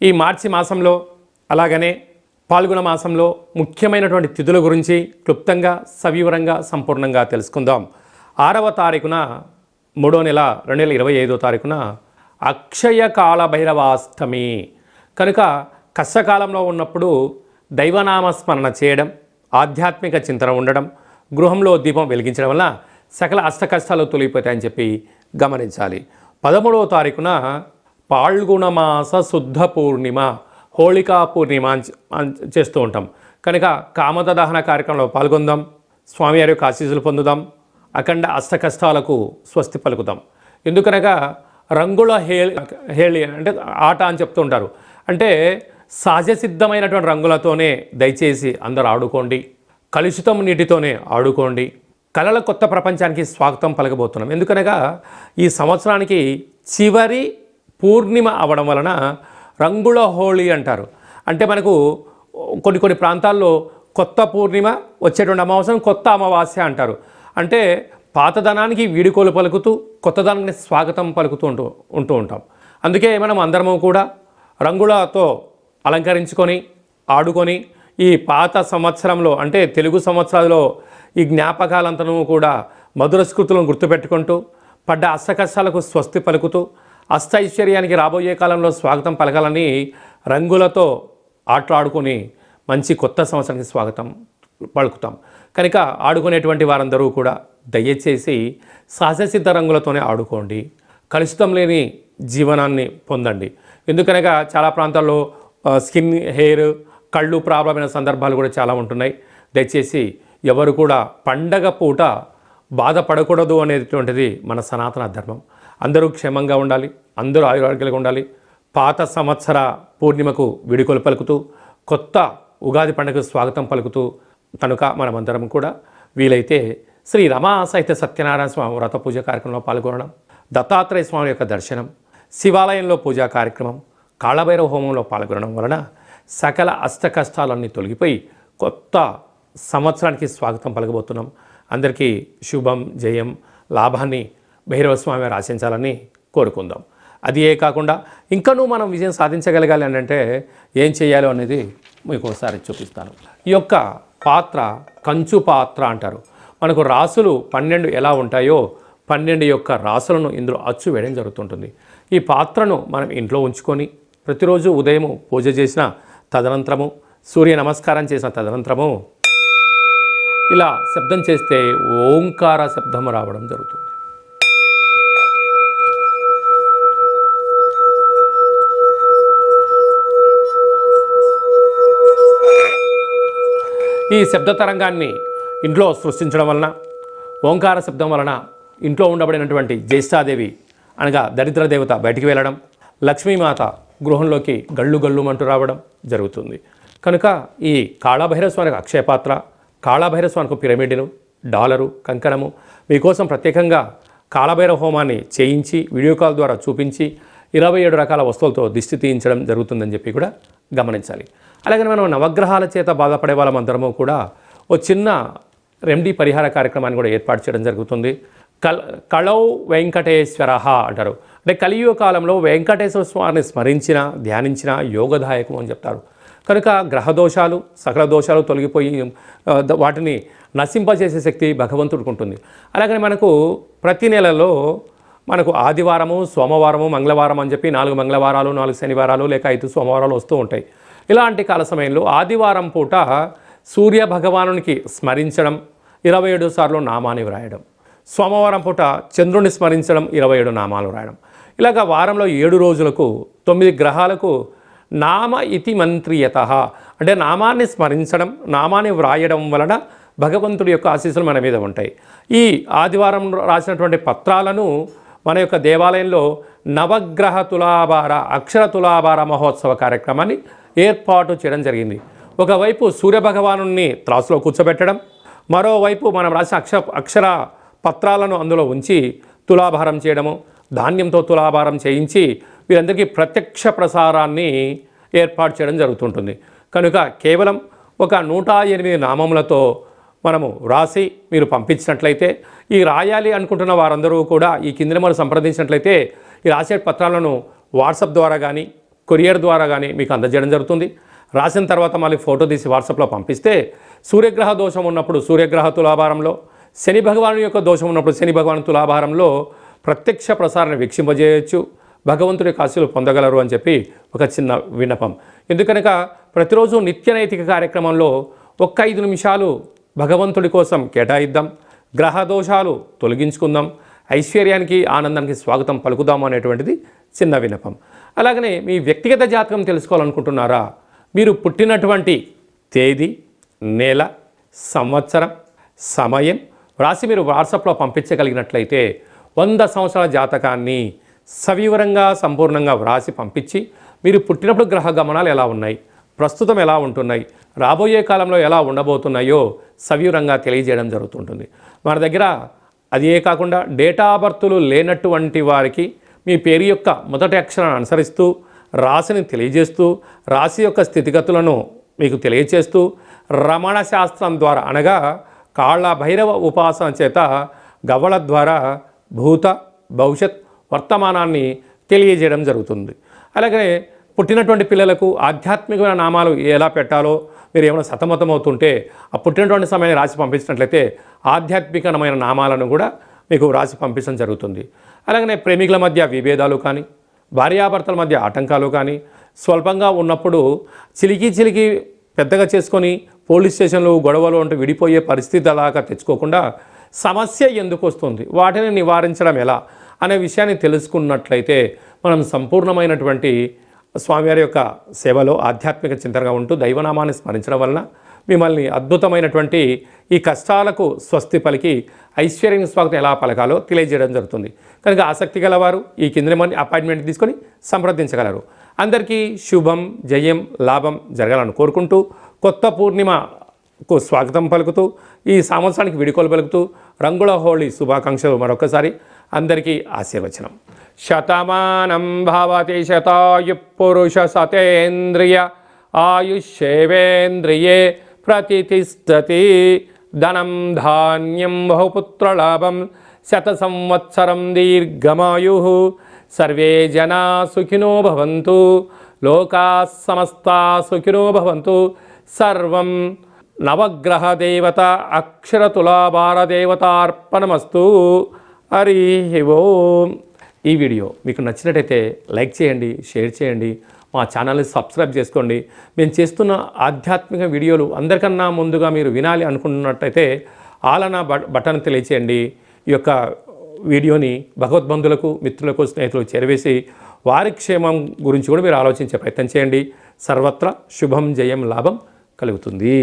ఈ మార్చి మాసంలో అలాగనే పాల్గొన మాసంలో ముఖ్యమైనటువంటి తిథుల గురించి క్లుప్తంగా సవివరంగా సంపూర్ణంగా తెలుసుకుందాం. 6వ తారీఖున 3వ నెల 2025వ తారీఖున అక్షయ కాళభైరవాష్టమి కనుక కష్టకాలంలో ఉన్నప్పుడు దైవనామస్మరణ చేయడం, ఆధ్యాత్మిక చింతన ఉండడం, గృహంలో దీపం వెలిగించడం వల్ల సకల అష్టకష్టాలు తొలగిపోతాయని చెప్పి గమనించాలి. 13వ తారీఖున పాల్గొనమాస శుద్ధ పూర్ణిమ, హోళికా పూర్ణిమ చేస్తూ ఉంటాం. కనుక కామద దహన కార్యక్రమంలో పాల్గొందాం, స్వామివారి యొక్క ఆశీస్సులు పొందుదాం, అఖండ అష్టకష్టాలకు స్వస్తి పలుకుదాం. ఎందుకనగా రంగుల హేళి అంటే ఆట అని చెప్తూ ఉంటారు. అంటే సహజసిద్ధమైనటువంటి రంగులతోనే దయచేసి అందరూ ఆడుకోండి, కలుషితం నీటితోనే ఆడుకోండి. కళల కొత్త ప్రపంచానికి స్వాగతం పలకబోతున్నాం. ఎందుకనగా ఈ సంవత్సరానికి చివరి పూర్ణిమ అవ్వడం వలన రంగుల హోళీ అంటారు. అంటే మనకు కొన్ని ప్రాంతాల్లో కొత్త పూర్ణిమ వచ్చేటువంటి అమావాస్యను కొత్త అమావాస్య అంటారు. అంటే పాతదనానికి వీడుకోలు పలుకుతూ కొత్తదనానికి స్వాగతం పలుకుతూ ఉంటూ ఉంటాం. అందుకే మనం అందరము కూడా రంగులతో అలంకరించుకొని ఆడుకొని ఈ పాత సంవత్సరంలో అంటే తెలుగు సంవత్సరాలలో ఈ జ్ఞాపకాలంతను కూడా మధుర స్మృతులను గుర్తుపెట్టుకుంటూ పడ్డ అష్టకష్టాలకు స్వస్తి పలుకుతూ అష్టైశ్వర్యానికి రాబోయే కాలంలో స్వాగతం పలకాలని రంగులతో ఆటలాడుకొని మంచి కొత్త సంవత్సరానికి స్వాగతం పలుకుతాం. కనుక ఆడుకునేటువంటి వారందరూ కూడా దయచేసి సహజసిద్ధ రంగులతోనే ఆడుకోండి, కలుషితం లేని జీవనాన్ని పొందండి. ఎందుకనగా చాలా ప్రాంతాల్లో స్కిన్, హెయిర్, కళ్ళు ప్రాబ్లం అయిన సందర్భాలు కూడా చాలా ఉంటున్నాయి. దయచేసి ఎవరు కూడా పండగ పూట బాధపడకూడదు అనేటువంటిది మన సనాతన ధర్మం. అందరూ క్షేమంగా ఉండాలి, అందరూ ఆయురారోగ్యాలుగా ఉండాలి. పాత సంవత్సర పూర్ణిమకు వీడుకోలు పలుకుతూ కొత్త ఉగాది పండుగకు స్వాగతం పలుకుతూ కనుక మనమందరం కూడా వీలైతే శ్రీ రమా సహిత సత్యనారాయణ స్వామి వ్రత పూజ కార్యక్రమంలో పాల్గొనడం, దత్తాత్రేయ స్వామి యొక్క దర్శనం, శివాలయంలో పూజా కార్యక్రమం, కాళభైరవ హోమంలో పాల్గొనడం వలన సకల అష్ట కష్టాలన్నీ తొలగిపోయి కొత్త సంవత్సరానికి స్వాగతం పలకబోతున్నాం. అందరికీ శుభం, జయం, లాభాన్ని భైరవ స్వామి వారు ఆశించాలని కోరుకుందాం. అది ఏ కాకుండా ఇంకనూ మనం విజయం సాధించగలగాలి అని అంటే ఏం చేయాలో అనేది మీకు ఒకసారి చూపిస్తాను. ఈ యొక్క పాత్ర కంచు పాత్ర అంటారు. మనకు రాసులు 12 ఎలా ఉంటాయో 12 యొక్క రాసులను ఇందులో అచ్చు వేయడం జరుగుతుంటుంది. ఈ పాత్రను మనం ఇంట్లో ఉంచుకొని ప్రతిరోజు ఉదయం పూజ చేసిన తదనంతరము, సూర్య నమస్కారం చేసిన తదనంతరము ఇలా శబ్దం చేస్తే ఓంకార శబ్దం రావడం జరుగుతుంది. ఈ శబ్ద తరంగాన్ని ఇంట్లో సృష్టించడం వలన, ఓంకార శబ్దం వలన ఇంట్లో ఉండబడినటువంటి జ్యేష్ఠాదేవి అనగా దరిద్ర దేవత బయటికి వెళ్ళడం, లక్ష్మీమాత గృహంలోకి గళ్ళు గళ్ళుమంటూ రావడం జరుగుతుంది. కనుక ఈ కాళభైరవ స్వామికి అక్షయపాత్ర, కాళభైరవ స్వామికి పిరమిడ్ను, డాలరు, కంకణము మీకోసం ప్రత్యేకంగా కాళభైరవ హోమాన్ని చేయించి వీడియో కాల్ ద్వారా చూపించి 27 రకాల వస్తువులతో దిష్టి తీయించడం జరుగుతుందని చెప్పి కూడా గమనించాలి. అలాగే మనం నవగ్రహాల చేత బాధపడే వాళ్ళమందరము కూడా ఓ చిన్న రెమెడీ పరిహార కార్యక్రమాన్ని కూడా ఏర్పాటు చేయడం జరుగుతుంది. కళౌ వెంకటేశ్వర అంటారు. అంటే కలియుగ కాలంలో వెంకటేశ్వర స్వామిని స్మరించిన, ధ్యానించిన యోగదాయకం అని చెప్తారు. కనుక గ్రహదోషాలు, సకల దోషాలు తొలగిపోయి వాటిని నశింపజేసే శక్తి భగవంతుడికి ఉంటుంది. అలాగని మనకు ప్రతి నెలలో మనకు ఆదివారము, సోమవారము, మంగళవారం అని చెప్పి 4 మంగళవారాలు, 4 శనివారాలు లేక 5 సోమవారాలు వస్తూ ఉంటాయి. ఇలాంటి కాల సమయంలో ఆదివారం పూట సూర్య భగవానునికి స్మరించడం, 27 సార్లు నామాన్ని వ్రాయడం, సోమవారం పూట చంద్రుని స్మరించడం, 27 నామాలు వ్రాయడం. ఇలాగ వారంలో 7 రోజులకు 9 గ్రహాలకు నామ ఇతి మంత్రియత అంటే నామాన్ని స్మరించడం, నామాన్ని వ్రాయడం వలన భగవంతుడి యొక్క ఆశీస్సులు మన మీద ఉంటాయి. ఈ ఆదివారం రాసినటువంటి పత్రాలను మన యొక్క దేవాలయంలో నవగ్రహ తులాభార, అక్షర తులాభార మహోత్సవ కార్యక్రమాన్ని ఏర్పాటు చేయడం జరిగింది. ఒకవైపు సూర్యభగవాను త్రాసులో కూర్చోబెట్టడం, మరోవైపు మనం రాసిన అక్షర పత్రాలను అందులో ఉంచి తులాభారం చేయడము, ధాన్యంతో తులాభారం చేయించి వీరందరికీ ప్రత్యక్ష ప్రసారాన్ని ఏర్పాటు చేయడం జరుగుతుంటుంది. కనుక కేవలం ఒక 108 నామములతో మనము రాసి మీరు పంపించినట్లయితే, ఈ రాయాలి అనుకుంటున్న వారందరూ కూడా ఈ కింద మనం సంప్రదించినట్లయితే ఈ రాసే పత్రాలను వాట్సాప్ ద్వారా కానీ, కొరియర్ ద్వారా కానీ మీకు అందజేయడం జరుగుతుంది. రాసిన తర్వాత మళ్ళీ ఫోటో తీసి వాట్సాప్లో పంపిస్తే సూర్యగ్రహ దోషం ఉన్నప్పుడు సూర్యగ్రహ తులాభారంలో, శని భగవాను యొక్క దోషం ఉన్నప్పుడు శని భగవాను తులాభారంలో ప్రత్యక్ష ప్రసారాన్ని వీక్షింపజేయచ్చు, భగవంతుడి ఆశీస్సులు పొందగలరు అని చెప్పి ఒక చిన్న విన్నపం. ఎందుకనక ప్రతిరోజు నిత్య నైతిక కార్యక్రమంలో ఒక్క 5 నిమిషాలు భగవంతుడి కోసం కేటాయిద్దాం, గ్రహ దోషాలు తొలగించుకుందాం, ఐశ్వర్యానికి ఆనందానికి స్వాగతం పలుకుదాం అనేటువంటిది చిన్న విన్నపం. అలాగనే మీ వ్యక్తిగత జాతకం తెలుసుకోవాలనుకుంటున్నారా? మీరు పుట్టినటువంటి తేదీ, నెల, సంవత్సరం, సమయం వ్రాసి మీరు వాట్సాప్లో పంపించగలిగినట్లయితే 100 సంవత్సరాల జాతకాన్ని సవివరంగా సంపూర్ణంగా వ్రాసి పంపించి మీరు పుట్టినప్పుడు గ్రహ గమనాలు ఎలా ఉన్నాయి, ప్రస్తుతం ఎలా ఉంటున్నాయి, రాబోయే కాలంలో ఎలా ఉండబోతున్నాయో సవివరంగా తెలియజేయడం జరుగుతుంటుంది. మన దగ్గర అదే కాకుండా డేటా బర్తులు లేనటువంటి వారికి మీ పేరు యొక్క మొదటి అక్షరాన్ని అనుసరిస్తూ రాశిని తెలియజేస్తూ రాశి యొక్క స్థితిగతులను మీకు తెలియజేస్తూ రమణ శాస్త్రం ద్వారా అనగా కాళ్ళ భైరవ ఉపాసన చేత గవ్వల ద్వారా భూత భవిష్యత్ వర్తమానాన్ని తెలియజేయడం జరుగుతుంది. అలాగే పుట్టినటువంటి పిల్లలకు ఆధ్యాత్మికమైన నామాలు ఎలా పెట్టాలో మీరు ఏమైనా సతమతమవుతుంటే ఆ పుట్టినటువంటి సమయాన్ని రాసి పంపించినట్లయితే ఆధ్యాత్మికమైన నామాలను కూడా మీకు రాసి పంపించడం జరుగుతుంది. అలాగనే ప్రేమికుల మధ్య విభేదాలు కానీ, భార్యాభర్తల మధ్య ఆటంకాలు కానీ, స్వల్పంగా ఉన్నప్పుడు చిలికి పెద్దగా చేసుకొని పోలీస్ స్టేషన్లు గొడవలు అంటూ విడిపోయే పరిస్థితి అలాగా తెచ్చుకోకుండా సమస్య ఎందుకు వస్తుంది, వాటిని నివారించడం ఎలా అనే విషయాన్ని తెలుసుకున్నట్లయితే మనం సంపూర్ణమైనటువంటి స్వామివారి యొక్క సేవలో ఆధ్యాత్మిక చింతనగా ఉంటూ దైవనామాన్ని స్మరించడం వలన మిమ్మల్ని అద్భుతమైనటువంటి ఈ కష్టాలకు స్వస్తి పలికి ఐశ్వర్యం స్వాగతం ఎలా పలకాలో తెలియజేయడం జరుగుతుంది. కనుక ఆసక్తి గలవారు ఈ కింద అపాయింట్మెంట్ తీసుకొని సంప్రదించగలరు. అందరికీ శుభం, జయం, లాభం జరగాలని కోరుకుంటూ కొత్త పూర్ణిమకు స్వాగతం పలుకుతూ ఈ సంవత్సరానికి విడుకోలు పలుకుతూ రంగుల హోళీ శుభాకాంక్షలు మరొకసారి అందరికీ ఆశీర్వచనం. శతమానం భవతి శతాయు పురుష సతేంద్రియ ఆయుష్యేవేంద్రియే ప్రతిష్టతి. ధనం ధాన్యం బహుపుత్రలాభం శత సంవత్సరం దీర్ఘమాయు. సర్వే జనా సుఖినో భవంతు, లోకా సమస్తా సుఖినో భవంతు. సర్వం నవగ్రహ దేవత అక్షరతులాభారదేవతార్పణమస్తు. హరి ఓం. ఈ వీడియో మీకు నచ్చినట్టయితే లైక్ చేయండి, షేర్ చేయండి, మా ఛానల్ని సబ్స్క్రైబ్ చేసుకోండి. మేము చేస్తున్న ఆధ్యాత్మిక వీడియోలు అందరికన్నా ముందుగా మీరు వినాలి అనుకుంటున్నట్టయితే ఆలన బటన్ తెలియచేయండి. ఈ యొక్క వీడియోని భగవద్బంధులకు, మిత్రులకు, స్నేహితులకు చేరవేసి వారి క్షేమం గురించి కూడా మీరు ఆలోచించే ప్రయత్నం చేయండి. సర్వత్రా శుభం, జయం, లాభం కలుగుతుంది.